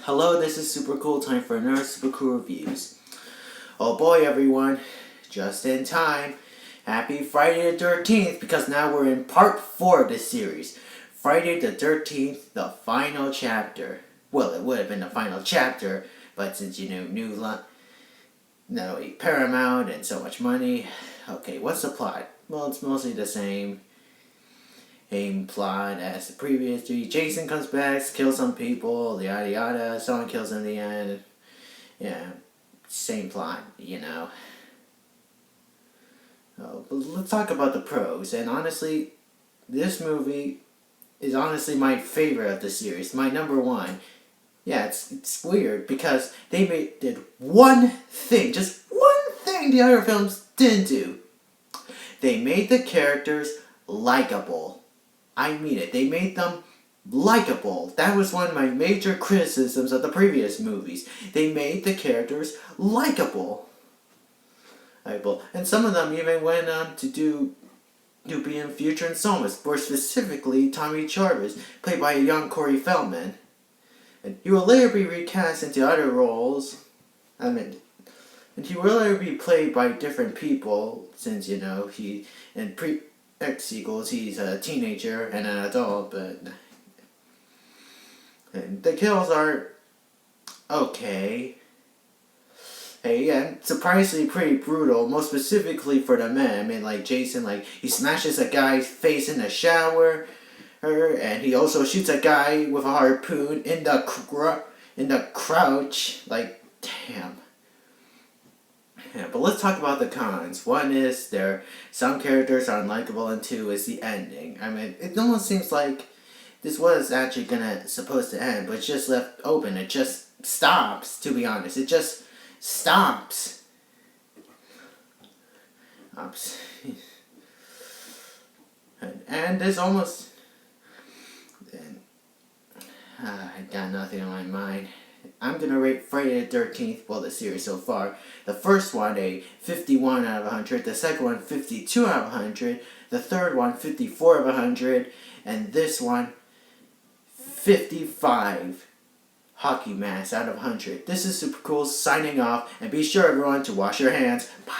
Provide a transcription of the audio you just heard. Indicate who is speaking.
Speaker 1: Hello, this is Super Cool. Time for another Super Cool Reviews. Oh boy, everyone. Just in time. Happy Friday the 13th, because now we're in part 4 of this series. Friday the 13th, the final chapter. Well, it would have been the final chapter, but since Paramount and so much money. Okay, what's the plot? Well, it's mostly the same plot as the previous three. Jason comes back, kills some people, yada yada. Someone kills him in the end. Yeah, same plot, Oh, but let's talk about the pros. And honestly, this movie is honestly my favorite of the series. My number one. Yeah, it's weird because did one thing, just one thing the other films didn't do. They made the characters likable. I mean it. They made them likable. That was one of my major criticisms of the previous movies. They made the characters likable. And some of them even went on to be in future installments. More specifically, Tommy Jarvis, played by a young Corey Feldman. And he will later be recast into other roles. And he will later be played by different people, since, he, in X sequels, he's a teenager and an adult, and the kills are okay. Hey, yeah, surprisingly pretty brutal, most specifically for the men. I mean, like Jason, he smashes a guy's face in the shower, and he also shoots a guy with a harpoon in the crouch. Damn. Yeah, but let's talk about the cons. One is some characters are unlikable, and two is the ending. I mean, it almost seems like this was actually supposed to end, but it's just left open. It just stops, to be honest. It just stops. And there's almost... I got nothing on my mind. I'm going to rate Friday the 13th, the series so far. The first one, a 51 out of 100. The second one, 52 out of 100. The third one, 54 out of 100. And this one, 55 hockey masks out of 100. This is Super Cool signing off. And be sure, everyone, to wash your hands. Bye.